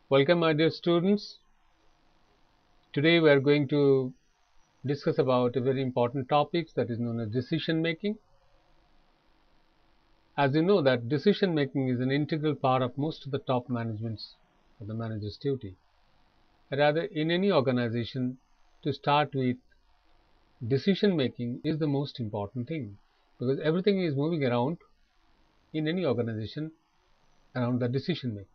Welcome, my dear students. Today we are going to discuss about a very important topic that is known as decision making. As you know that decision making is an integral part of most of the top management's or the manager's duty. Rather, in any organization, to start with, decision making is the most important thing because everything is moving around in any organization around the decision making.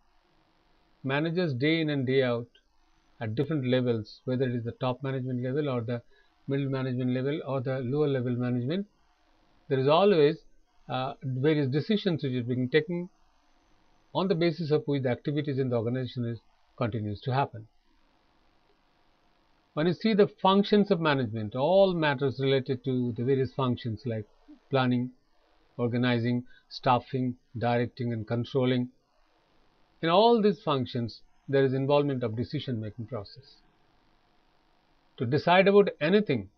Managers day in and day out at different levels, whether it is the top management level or the middle management level or the lower level management, there is always various decisions which are being taken on the basis of which the activities in the organization continues to happen. When you see the functions of management, all matters related to the various functions like planning, organizing, staffing, directing and controlling, in all these functions there is involvement of decision making process. To decide about anything,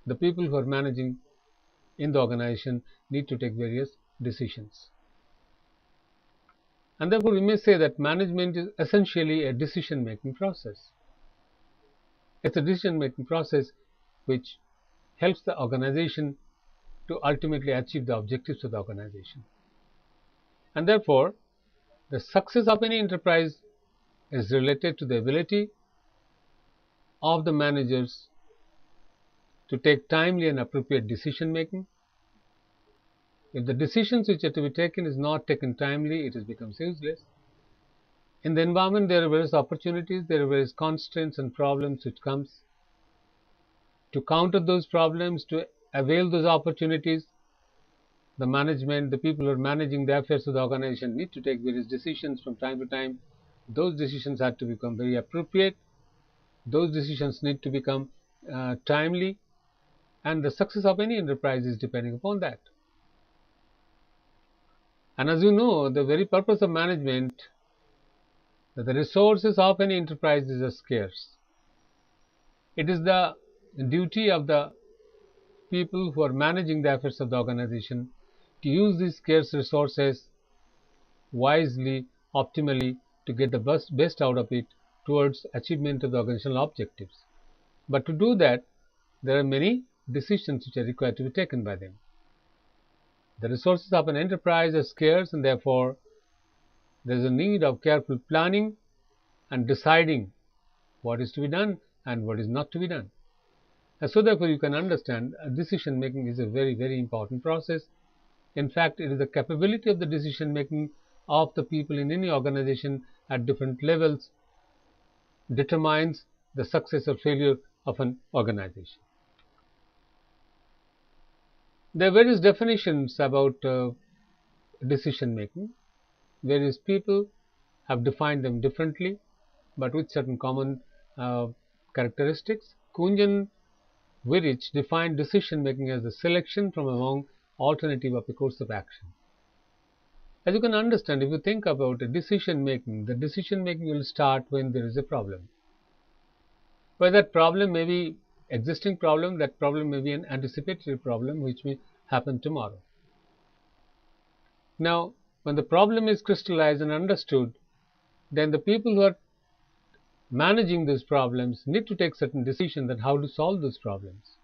the people who are managing in the organization need to take various decisions. And therefore, we may say that management is essentially a decision making process. It's a decision making process which helps the organization to ultimately achieve the objectives of the organization. And therefore, the success of any enterprise is related to the ability of the managers to take timely and appropriate decision making. If the decisions which are to be taken is not taken timely, it becomes useless. In the environment, there are various opportunities, there are various constraints and problems which comes. To counter those problems, to avail those opportunities, the management, the people who are managing the affairs of the organization need to take various decisions from time to time. Those decisions have to become very appropriate. Those decisions need to become timely, and the success of any enterprise is depending upon that. And as you know, the very purpose of management, that the resources of any enterprise are scarce. It is the duty of the people who are managing the affairs of the organization to use these scarce resources wisely, optimally, to get the best out of it towards achievement of the organizational objectives. But to do that, there are many decisions which are required to be taken by them. The resources of an enterprise are scarce, and therefore there is a need of careful planning and deciding what is to be done and what is not to be done. And so therefore you can understand decision making is a very, very important process. In fact, it is the capability of the decision making of the people in any organization at different levels determines the success or failure of an organization. There are various definitions about decision making. Various people have defined them differently, but with certain common characteristics. Kunjan Virich defined decision making as the selection from among alternative of a course of action. As you can understand, if you think about a decision making, the decision making will start when there is a problem. Where that problem may be existing problem, that problem may be an anticipatory problem which may happen tomorrow. Now, when the problem is crystallized and understood, then the people who are managing these problems need to take certain decisions on how to solve those problems.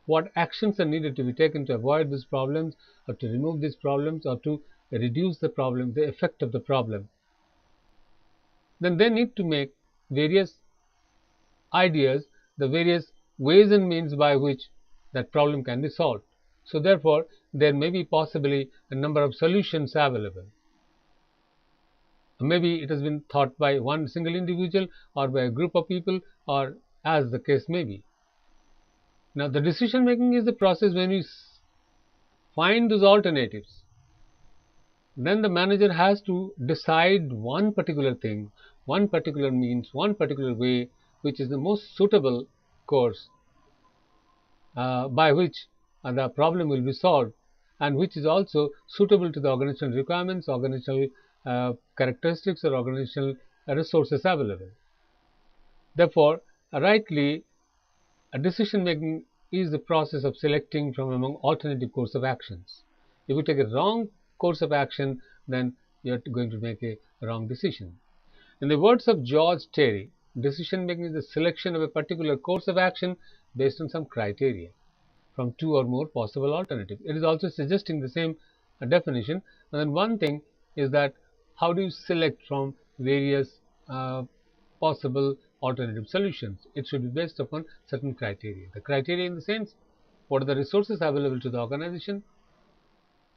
What actions are needed to be taken to avoid these problems, or to remove these problems, or to reduce the problem, the effect of the problem. Then they need to make various ideas, the various ways and means by which that problem can be solved. So therefore, there may be possibly a number of solutions available. Maybe it has been thought by one single individual or by a group of people, or as the case may be. Now, the decision making is the process when you find those alternatives. Then the manager has to decide one particular thing, one particular means, one particular way, which is the most suitable course by which the problem will be solved, and which is also suitable to the organizational requirements, organizational characteristics, or organizational resources available. Therefore, rightly, a decision making is the process of selecting from among alternative course of actions. If you take a wrong course of action, then you are going to make a wrong decision. In the words of George Terry, decision making is the selection of a particular course of action based on some criteria from two or more possible alternatives. It is also suggesting the same definition. And then one thing is that how do you select from various possible alternative solutions? It should be based upon certain criteria. The criteria in the sense, what are the resources available to the organization?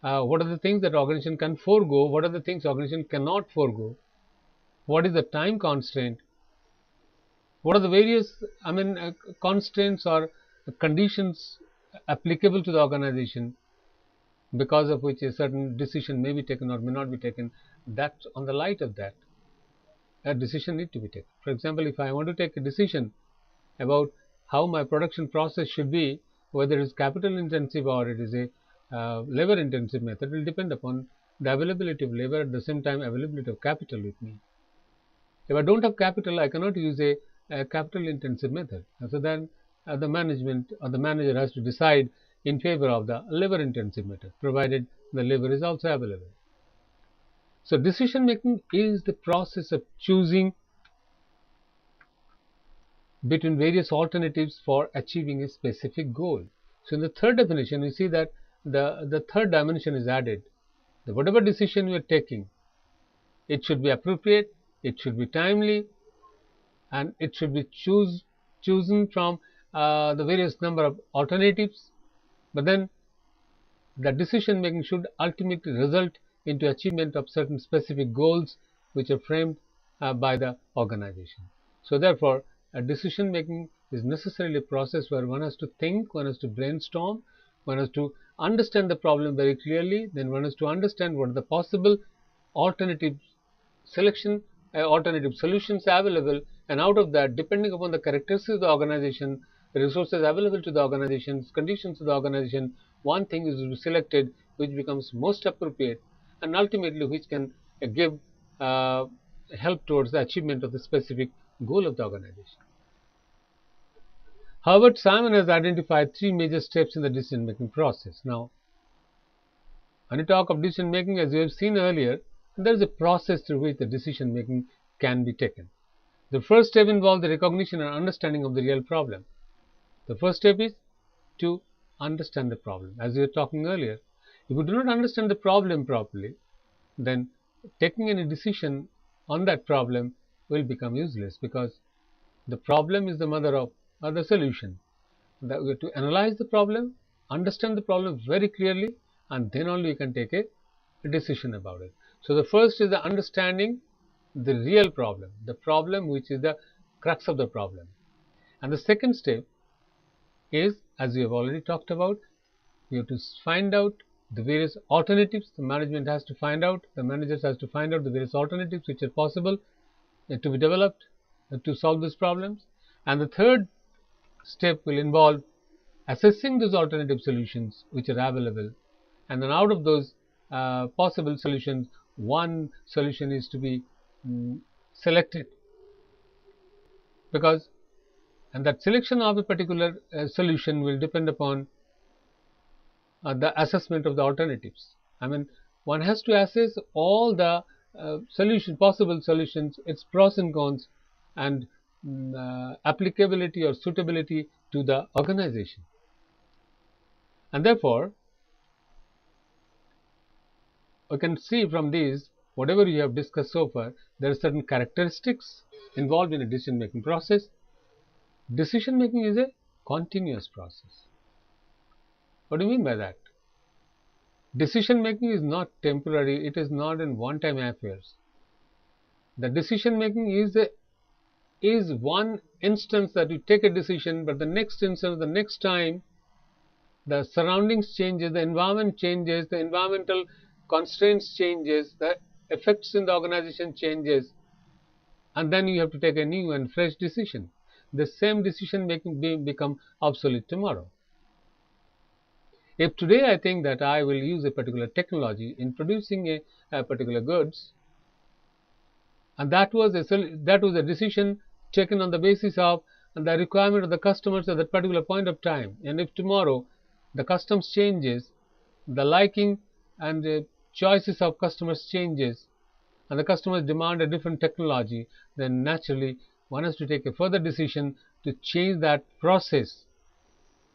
What are the things that organization can forego? What are the things organization cannot forego? What is the time constraint? What are the various constraints or conditions applicable to the organization because of which a certain decision may be taken or may not be taken? That on the light of that, a decision need to be taken. For example, if I want to take a decision about how my production process should be, whether it is capital intensive or it is a labor intensive method, will depend upon the availability of labor, at the same time availability of capital with me. If I don't have capital, I cannot use a capital intensive method. And so then the management or the manager has to decide in favor of the labor intensive method, provided the labor is also available. So decision making is the process of choosing between various alternatives for achieving a specific goal. So in the third definition, we see that the third dimension is added. Whatever decision you are taking, it should be appropriate, it should be timely, and it should be chosen from the various number of alternatives. But then the decision making should ultimately result into achievement of certain specific goals which are framed by the organization. So therefore, a decision making is necessarily a process where one has to think, one has to brainstorm, one has to understand the problem very clearly, then one has to understand what are the possible alternative alternative solutions available, and out of that, depending upon the characteristics of the organization, the resources available to the organization, conditions of the organization, one thing is to be selected which becomes most appropriate and ultimately which can give help towards the achievement of the specific goal of the organization. However, Simon has identified three major steps in the decision making process. Now, when you talk of decision making, as you have seen earlier, there is a process through which the decision making can be taken. The first step involves the recognition and understanding of the real problem. The first step is to understand the problem. As we were talking earlier, if you do not understand the problem properly, then taking any decision on that problem will become useless, because the problem is the mother of the solution. That we have to analyze the problem, understand the problem very clearly, and then only you can take a decision about it. So the first is the understanding the real problem, the problem which is the crux of the problem. And the second step is, as we have already talked about, you have to find out the various alternatives. The management has to find out, the managers has to find out the various alternatives which are possible to be developed to solve these problems. And the third step will involve assessing those alternative solutions which are available, and then out of those possible solutions, one solution is to be selected, because and that selection of a particular solution will depend upon the assessment of the alternatives. I mean, one has to assess all the possible solutions, its pros and cons, and applicability or suitability to the organization. And therefore, we can see from these, whatever you have discussed so far, there are certain characteristics involved in a decision making process. Decision making is a continuous process. What do you mean by that? Decision making is not temporary, it is not in one-time affairs. The decision making is one instance that you take a decision, but the next instance, the next time, the surroundings changes, the environment changes, the environmental constraints changes, the effects in the organization changes, and then you have to take a new and fresh decision. The same decision making become obsolete tomorrow. If today I think that I will use a particular technology in producing a particular goods, and that was a decision taken on the basis of the requirement of the customers at that particular point of time, and if tomorrow the customs changes, the liking and the choices of customers changes, and the customers demand a different technology, then naturally one has to take a further decision to change that process,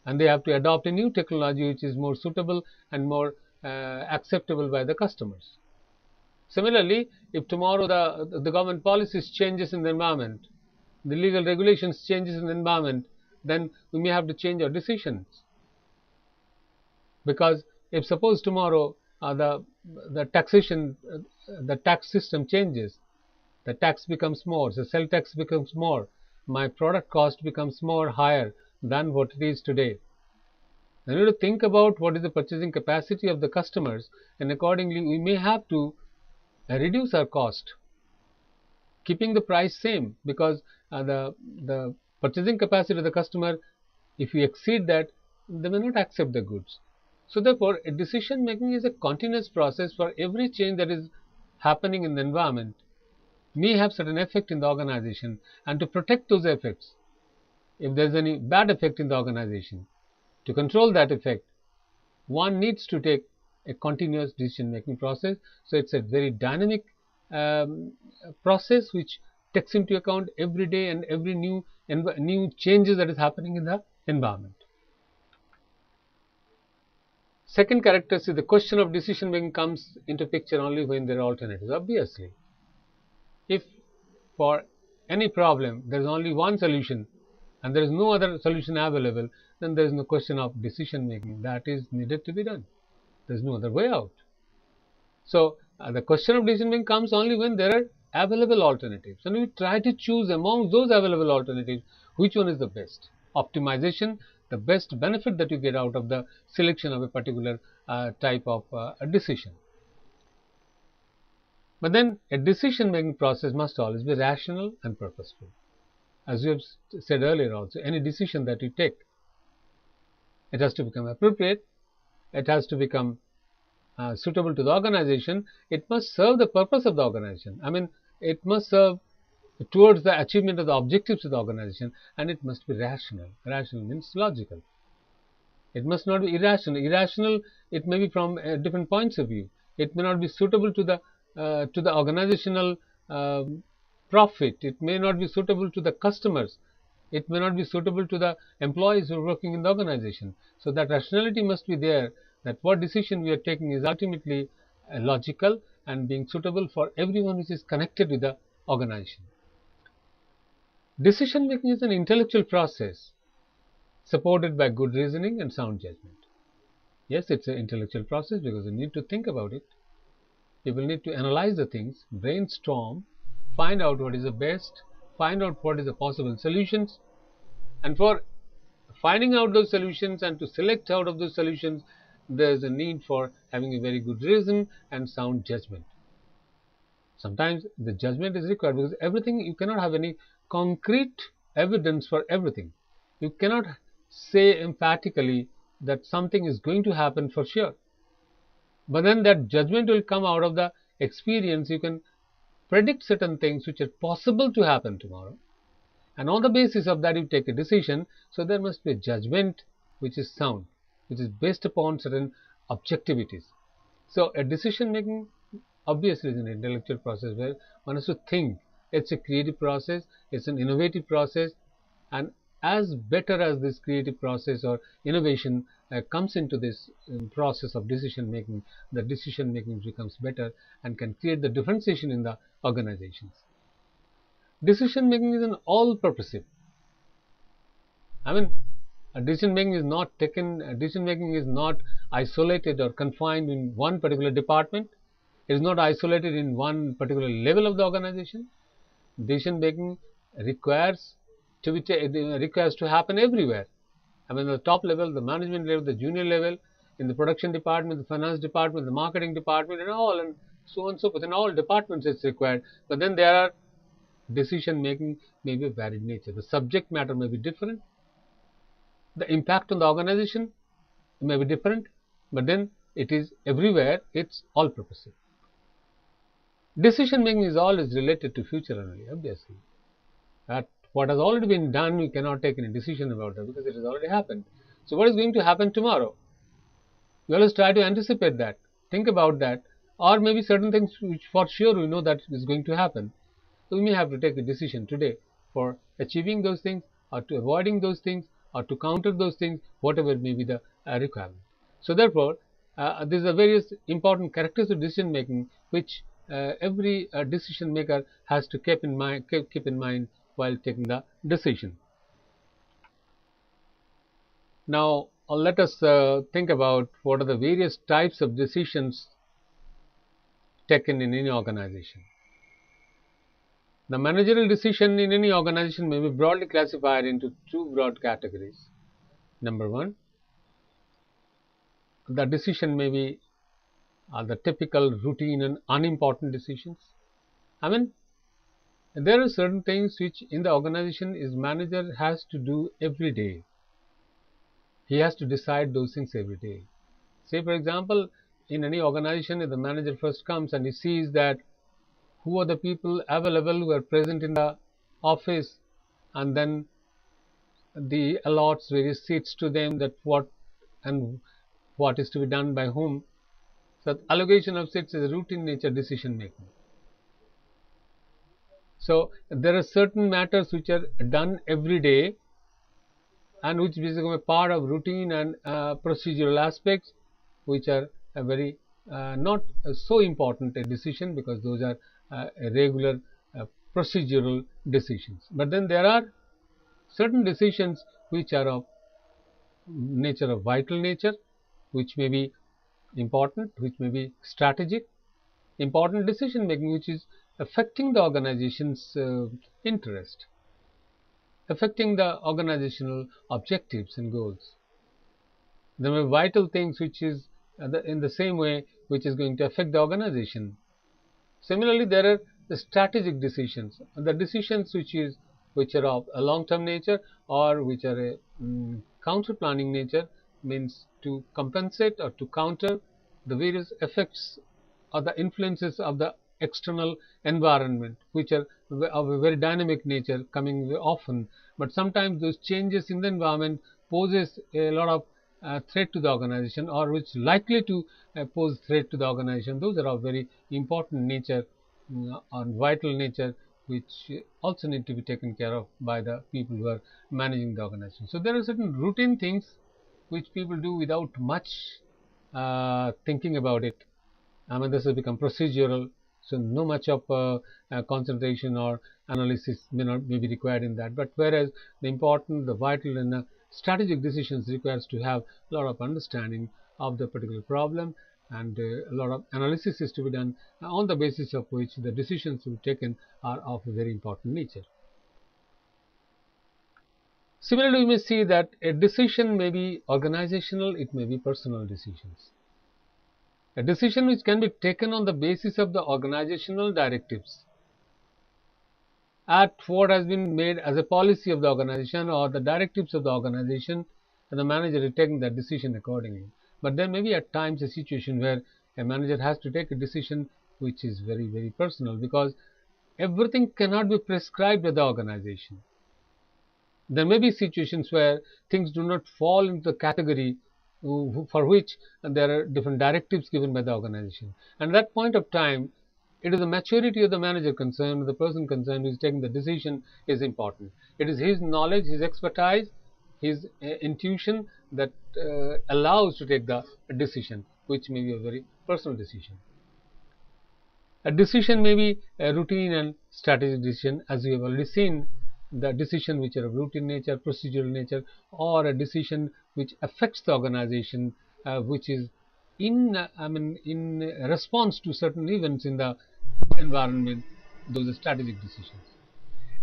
and they have to adopt a new technology which is more suitable and more acceptable by the customers. Similarly, if tomorrow the government policies changes in the environment, the legal regulations changes in the environment, then we may have to change our decisions. Because if suppose tomorrow the taxation, the tax system changes, the tax becomes more, the sell tax becomes more, my product cost becomes more higher than what it is today. I need to think about what is the purchasing capacity of the customers, and accordingly we may have to reduce our cost, keeping the price same, because the purchasing capacity of the customer, if we exceed that, they may not accept the goods. So therefore, a decision making is a continuous process. For every change that is happening in the environment may have certain effect in the organization, and to protect those effects, if there is any bad effect in the organization, to control that effect, one needs to take a continuous decision making process. So it's a very dynamic process which takes into account every day and every new changes that is happening in the environment. Second characteristic, the question of decision making comes into picture only when there are alternatives. Obviously, if for any problem there is only one solution and there is no other solution available, then there is no question of decision making that is needed to be done. There is no other way out. So the question of decision making comes only when there are available alternatives, and we try to choose among those available alternatives which one is the best optimization, the best benefit that you get out of the selection of a particular type of a decision. But then a decision making process must always be rational and purposeful. As we have said earlier also, any decision that you take, it has to become appropriate, it has to become suitable to the organization, it must serve the purpose of the organization. I mean, it must serve towards the achievement of the objectives of the organization, and it must be rational. Rational means logical. It must not be irrational. Irrational, it may be from different points of view. It may not be suitable to the organizational profit. It may not be suitable to the customers. It may not be suitable to the employees who are working in the organization. So that rationality must be there, that what decision we are taking is ultimately logical and being suitable for everyone which is connected with the organization. Decision making is an intellectual process supported by good reasoning and sound judgment. Yes, it's an intellectual process because you need to think about it. You will need to analyze the things, brainstorm, find out what is the best, find out what is the possible solutions, and for finding out those solutions and to select out of those solutions, there is a need for having a very good reason and sound judgment. Sometimes the judgment is required because everything, you cannot have any concrete evidence for everything. You cannot say emphatically that something is going to happen for sure. But then that judgment will come out of the experience. You can predict certain things which are possible to happen tomorrow, and on the basis of that you take a decision. So there must be a judgment which is sound, which is based upon certain objectivities. So a decision making obviously is an intellectual process where one has to think. It's a creative process, it's an innovative process, and as better as this creative process or innovation comes into this process of decision making, the decision making becomes better and can create the differentiation in the organizations. Decision making is an all-purposive. I mean, decision making is not decision making is not isolated or confined in one particular department. It is not isolated in one particular level of the organization. Decision making requires to happen everywhere. I mean, the top level, the management level, the junior level, in the production department, the finance department, the marketing department, and all, and so on and so forth. In all departments it's required. But then there are decision making may be of varied nature. The subject matter may be different. The impact on the organization may be different. But then it is everywhere. It's all-purposive. Decision making is always related to future only, obviously. That what has already been done, we cannot take any decision about that because it has already happened. So what is going to happen tomorrow? We always try to anticipate that, think about that, or maybe certain things which for sure we know that is going to happen. So we may have to take a decision today for achieving those things, or to avoiding those things, or to counter those things, whatever may be the requirement. So therefore, these are various important characteristics of decision making which every decision maker has to keep in mind while taking the decision. Now let us think about what are the various types of decisions taken in any organization. The managerial decision in any organization may be broadly classified into two broad categories. Number one, the decision may be the typical routine and unimportant decisions. I mean, there are certain things which in the organization is manager has to do every day. He has to decide those things every day. Say for example, in any organization, if the manager first comes and he sees that who are the people available who are present in the office, and then the allots various seats to them, that what is to be done by whom. So allocation of seats is a routine nature decision making. So there are certain matters which are done every day and which become a part of routine and procedural aspects, which are a very not so important a decision, because those are regular procedural decisions. But then there are certain decisions which are of nature of vital nature, which may be important, which may be strategic, important decision making, which is affecting the organization's interest, affecting the organizational objectives and goals. There are vital things which is in the same way which is going to affect the organization. Similarly, there are the strategic decisions, the decisions which are of a long-term nature, or which are a counter planning nature, means to compensate or to counter the various effects or the influences of the external environment, which are of a very dynamic nature, coming very often. But sometimes those changes in the environment poses a lot of threat to the organization, or which likely to pose threat to the organization. Those are of very important nature or vital nature, which also need to be taken care of by the people who are managing the organization. So there are certain routine things which people do without much thinking about it. I mean, this has become procedural, so no much of concentration or analysis may be required in that. But whereas the important, the vital, and the strategic decisions requires to have a lot of understanding of the particular problem, and a lot of analysis is to be done, on the basis of which the decisions to be taken are of a very important nature. Similarly, we may see that a decision may be organizational, it may be personal decisions. A decision which can be taken on the basis of the organizational directives at what has been made as a policy of the organization or the directives of the organization, and the manager is taking that decision accordingly. But there may be at times a situation where a manager has to take a decision which is very, very personal, because everything cannot be prescribed by the organization. There may be situations where things do not fall into the category for which there are different directives given by the organization. And at that point of time, it is the maturity of the manager concerned, the person concerned who is taking the decision, is important. It is his knowledge, his expertise, his intuition that allows to take the decision, which may be a very personal decision. A decision may be a routine and strategic decision, as we have already seen. The decision which are of routine nature, procedural nature, or a decision which affects the organization, which is in response to certain events in the environment. Those are strategic decisions.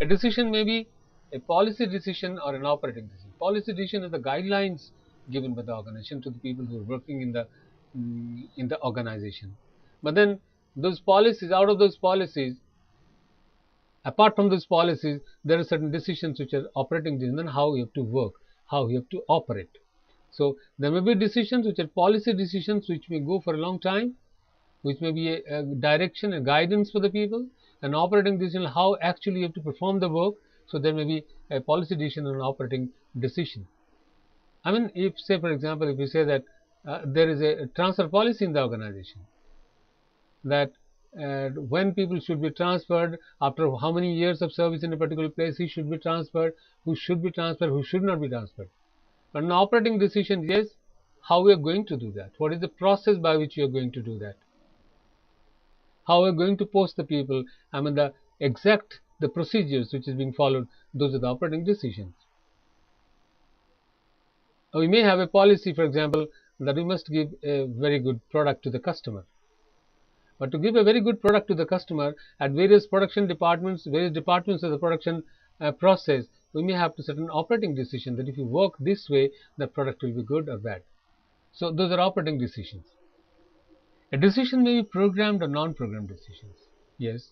A decision may be a policy decision or an operating decision. Policy decision is the guidelines given by the organization to the people who are working in the organization. But then those policies, out of those policies, apart from those policies, there are certain decisions which are operating decisions, and how you have to work, how you have to operate. So there may be decisions which are policy decisions which may go for a long time, which may be a direction, a guidance for the people, an operating decision, how actually you have to perform the work. So there may be a policy decision and an operating decision. I mean, if say for example, if you say that there is a transfer policy in the organization, that when people should be transferred, after how many years of service in a particular place he should be transferred, who should be transferred, who should not be transferred. But an operating decision is how we are going to do that. What is the process by which you are going to do that? How we are going to post the people, the procedures which is being followed, those are the operating decisions. We may have a policy, for example, that we must give a very good product to the customer. But to give a very good product to the customer at various production departments, various departments of the production process, we may have to set an operating decision that if you work this way, the product will be good or bad. So those are operating decisions. A decision may be programmed or non-programmed decisions. Yes,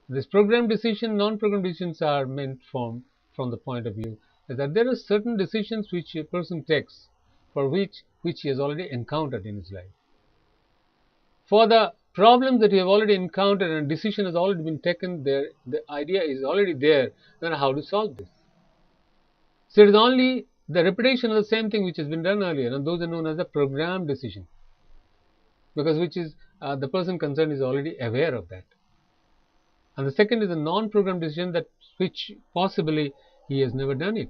this programmed decision, non-programmed decisions are meant from the point of view that there are certain decisions which a person takes for which he has already encountered in his life. For the problems that you have already encountered and a decision has already been taken there, the idea is already there, then how to solve this. So it is only the repetition of the same thing which has been done earlier, and those are known as the programmed decision, because which is the person concerned is already aware of that. And the second is a non-programmed decision, that which possibly he has never done it,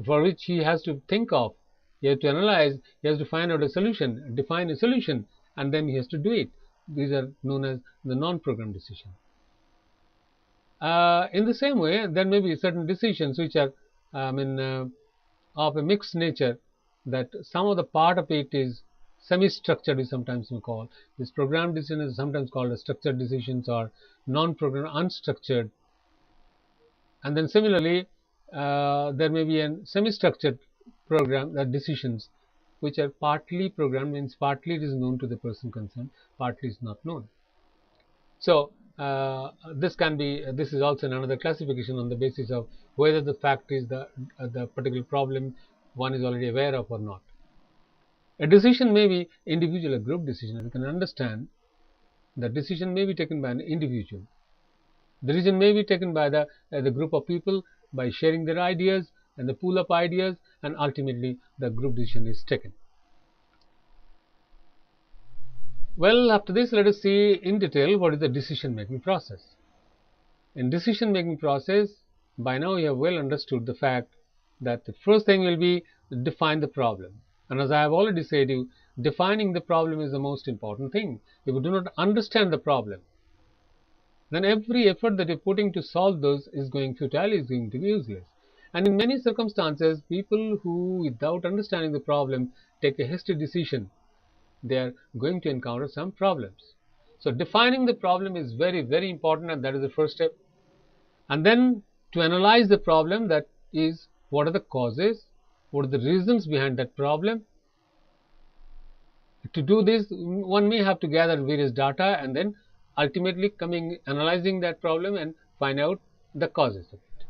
for which he has to think of, he has to analyze, he has to find out a solution, define a solution, and then he has to do it. These are known as the non-programmed decision. In the same way, there may be certain decisions which are of a mixed nature, that some of the part of it is semi-structured, is sometimes we call. This programmed decision is sometimes called as structured decisions, or non-programmed, unstructured. And then similarly, there may be a semi-structured program decisions which are partly programmed, means partly it is known to the person concerned, partly is not known. So this is also another classification on the basis of whether the fact is the particular problem one is already aware of or not. A decision may be individual or group decision. You can understand that decision may be taken by an individual. The decision may be taken by the group of people by sharing their ideas and the pool of ideas, and ultimately the group decision is taken. Well, after this, let us see in detail what is the decision making process. In decision making process, by now you have well understood the fact that the first thing will be define the problem. And as I have already said you, defining the problem is the most important thing. If you do not understand the problem, then every effort that you're putting to solve those is going futile, is going to be useless. And in many circumstances, people who, without understanding the problem, take a hasty decision, they are going to encounter some problems. So defining the problem is very, very important, and that is the first step. And then to analyze the problem, that is, what are the causes, what are the reasons behind that problem. To do this, one may have to gather various data and then ultimately analyzing that problem and find out the causes of it.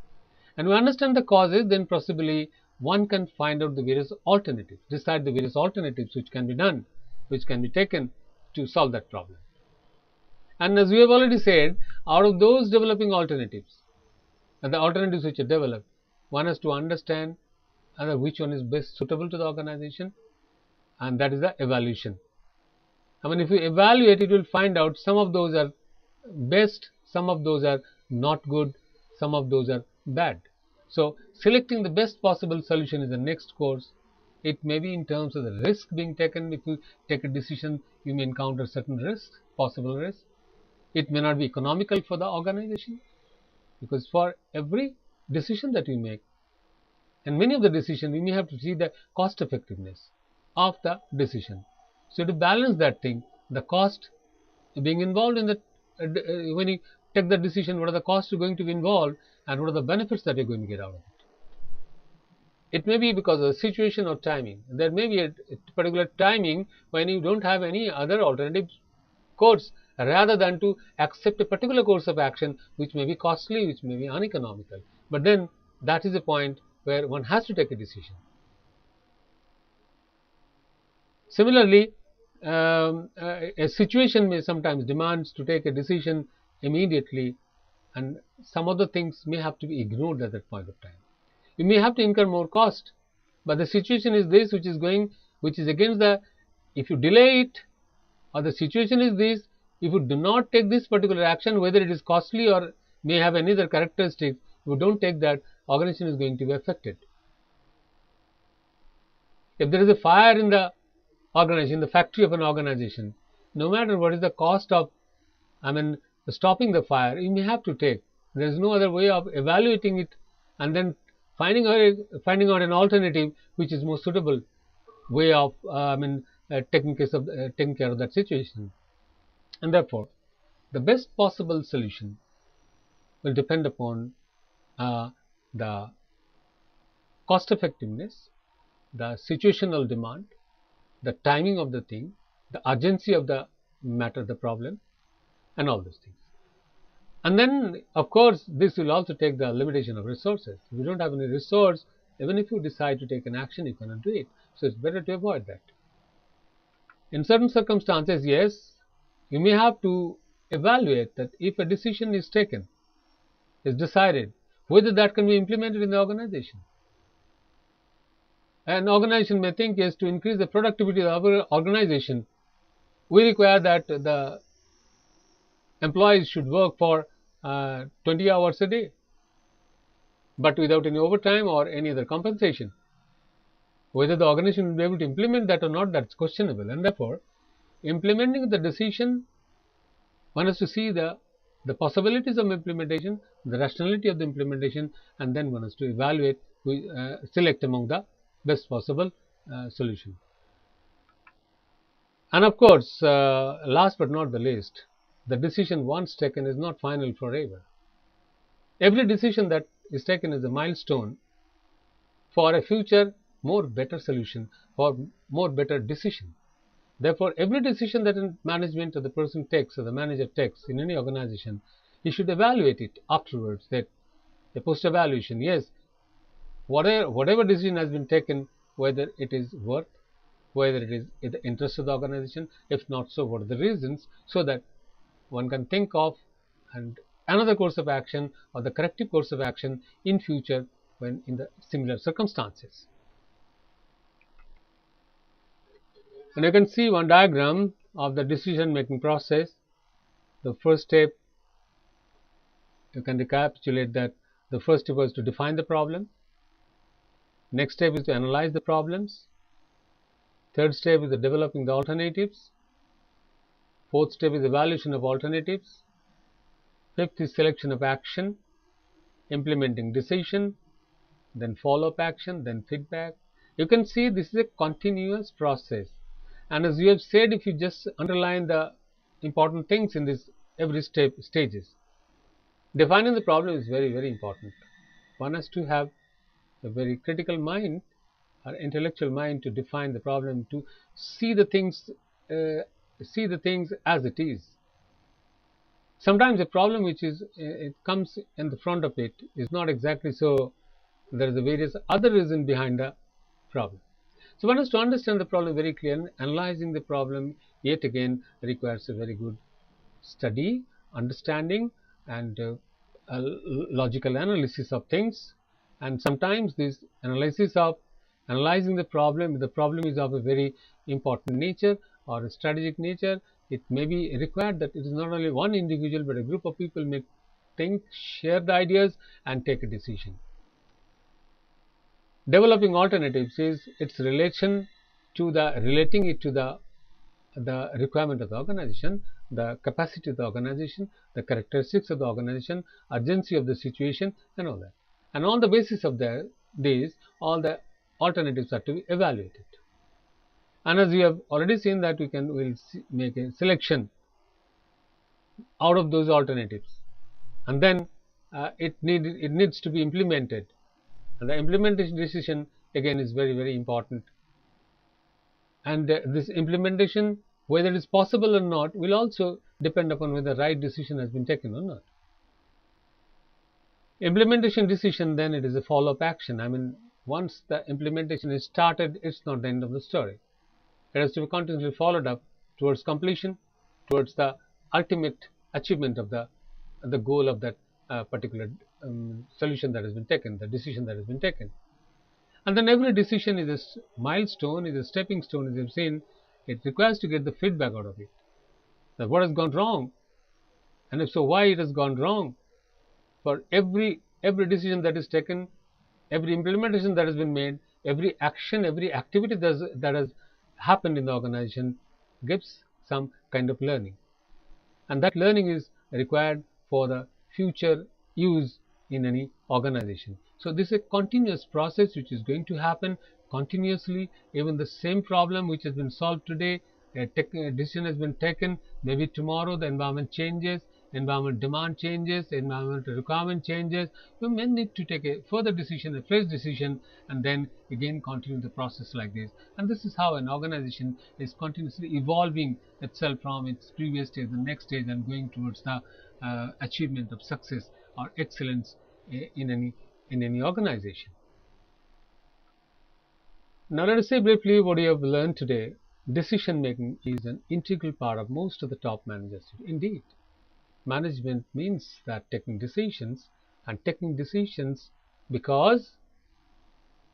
And we understand the causes, then possibly one can find out the various alternatives, decide the various alternatives which can be done, which can be taken to solve that problem. And as we have already said, out of those developing alternatives, and the alternatives which are developed, one has to understand which one is best suitable to the organization, and that is the evaluation. If you evaluate, it will find out some of those are best, some of those are not good, some of those are bad. So selecting the best possible solution is the next course. It may be in terms of the risk being taken. If you take a decision, you may encounter certain risks, possible risks. It may not be economical for the organization, because for every decision that you make, and many of the decisions, we may have to see the cost effectiveness of the decision. So to balance that thing, the cost being involved in that, when you take the decision, what are the costs going to be involved, and what are the benefits that you're going to get out of it. It may be because of the situation or timing. There may be a particular timing when you don't have any other alternative course, rather than to accept a particular course of action which may be costly, which may be uneconomical. But then that is a point where one has to take a decision. Similarly, a situation may sometimes demands to take a decision immediately, and some other things may have to be ignored at that point of time. You may have to incur more cost, but the situation is this, which is against the, if you delay it or the situation is this: if you do not take this particular action, whether it is costly or may have any other characteristic, if you don't take that, organization is going to be affected. If there is a fire in the organization, the factory of an organization, no matter what is the cost of, stopping the fire, you may have to take. There is no other way of evaluating it and then finding out an alternative which is more suitable way of taking care of that situation. And therefore, the best possible solution will depend upon the cost effectiveness, the situational demand, the timing of the thing, the urgency of the matter, the problem, and all those things. And then, of course, this will also take the limitation of resources. If you don't have any resource, even if you decide to take an action, you cannot do it. So it's better to avoid that. In certain circumstances, yes, you may have to evaluate that if a decision is taken, is decided, whether that can be implemented in the organization. An organization may think, yes, to increase the productivity of our organization, we require that the employees should work for 20 hours a day, but without any overtime or any other compensation. Whether the organization will be able to implement that or not, that's questionable. And therefore, implementing the decision, one has to see the possibilities of implementation, the rationality of the implementation, and then one has to evaluate, select among the best possible solution. And of course, last but not the least, the decision once taken is not final forever. Every decision that is taken is a milestone for a future more better solution, for more better decision. Therefore, every decision that in management or the person takes or the manager takes in any organization, he should evaluate it afterwards, that a post-evaluation, yes, whatever decision has been taken, whether it is worth, whether it is in the interest of the organization, if not so, what are the reasons, so that one can think of and another course of action or the corrective course of action in future when in the similar circumstances. And you can see one diagram of the decision making process. The first step, you can recapitulate that the first step was to define the problem. Next step is to analyze the problems. Third step is the developing the alternatives. Fourth step is evaluation of alternatives. Fifth is selection of action, implementing decision, then follow-up action, then feedback. You can see this is a continuous process. And as you have said, if you just underline the important things in this every stages, defining the problem is very, very important. One has to have a very critical mind or intellectual mind to define the problem, to see the things as it is. Sometimes a problem which is it comes in the front of it is not exactly so. There is a various other reason behind the problem. So one has to understand the problem very clearly. Analyzing the problem yet again requires a very good study, understanding, and logical analysis of things. And sometimes this analysis of analyzing the problem is of a very important nature or a strategic nature. It may be required that it is not only one individual but a group of people may think, share the ideas, and take a decision. Developing alternatives is its relating it to the requirement of the organization, the capacity of the organization, the characteristics of the organization, urgency of the situation, and all that. And on the basis of these, all the alternatives are to be evaluated. And as we have already seen that we'll make a selection out of those alternatives, and then it needs to be implemented. And the implementation decision again is very, very important. And this implementation, whether it is possible or not, will also depend upon whether the right decision has been taken or not. Implementation decision, then it is a follow-up action. Once the implementation is started, it's not the end of the story. It has to be continuously followed up towards completion, towards the ultimate achievement of the goal of that particular solution that has been taken, the decision that has been taken. And then every decision is a milestone, is a stepping stone, as you've seen. It requires to get the feedback out of it. Now, what has gone wrong, and if so, why it has gone wrong? For every decision that is taken, every implementation that has been made, every action, every activity that has happened in the organization gives some kind of learning, and that learning is required for the future use in any organization. So this is a continuous process which is going to happen continuously. Even the same problem which has been solved today, a decision has been taken, maybe tomorrow the environment changes, environment demand changes, environmental requirement changes, you may need to take a further decision, a fresh decision, and then again continue the process like this. And this is how an organization is continuously evolving itself from its previous stage, the next stage, and going towards the achievement of success or excellence in any organization. Now let us say briefly what we have learned today. Decision making is an integral part of most of the top managers. Indeed, management means that taking decisions, and taking decisions because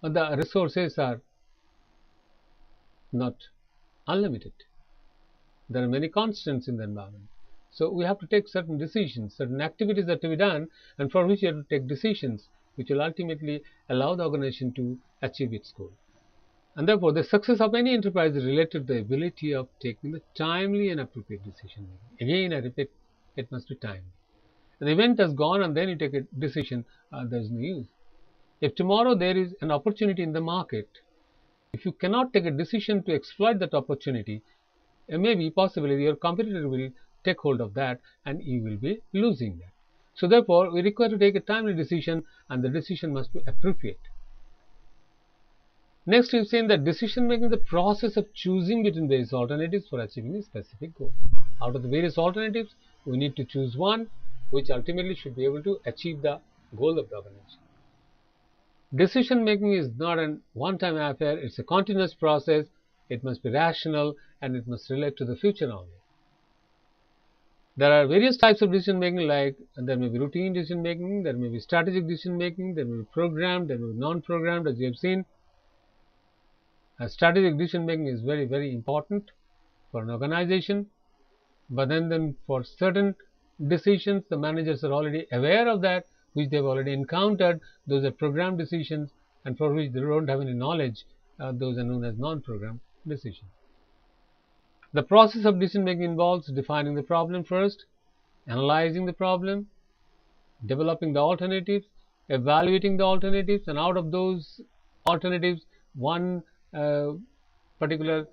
the resources are not unlimited. There are many constants in the environment. So we have to take certain decisions, certain activities that to be done, and for which you have to take decisions which will ultimately allow the organization to achieve its goal. And therefore, the success of any enterprise is related to the ability of taking the timely and appropriate decision making. Again, I repeat, it must be timely. An event has gone and then you take a decision, there is no use. If tomorrow there is an opportunity in the market, if you cannot take a decision to exploit that opportunity, maybe possibly your competitor will take hold of that and you will be losing that. So therefore, we require to take a timely decision, and the decision must be appropriate. Next, we've seen that decision making is the process of choosing between various alternatives for achieving a specific goal. Out of the various alternatives, we need to choose one which ultimately should be able to achieve the goal of the organization. Decision making is not a one-time affair, it's a continuous process. It must be rational and it must relate to the future only. There are various types of decision making, like there may be routine decision making, there may be strategic decision making, there may be programmed, there may be non-programmed, as you have seen. Strategic decision making is very, very important for an organization, but then for certain decisions the managers are already aware of that, which they have already encountered. Those are programmed decisions, and for which they don't have any knowledge, those are known as non-programmed decisions. The process of decision making involves defining the problem first, analyzing the problem, developing the alternatives, evaluating the alternatives, and out of those alternatives one particular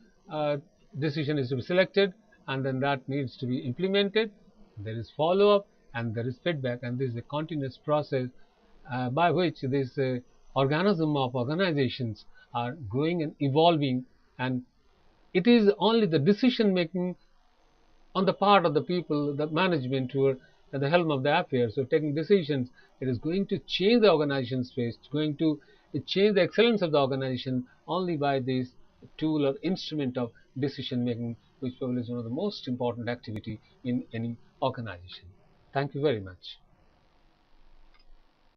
decision is to be selected, and then that needs to be implemented. There is follow-up and there is feedback, and this is a continuous process by which this organism of organizations are growing and evolving, and it is only the decision making on the part of the people, the management who are at the helm of the affairs, so taking decisions, it is going to change the organization's face, it's going to change the excellence of the organization only by this tool or instrument of decision making, which probably is one of the most important activity in any organization. Thank you very much.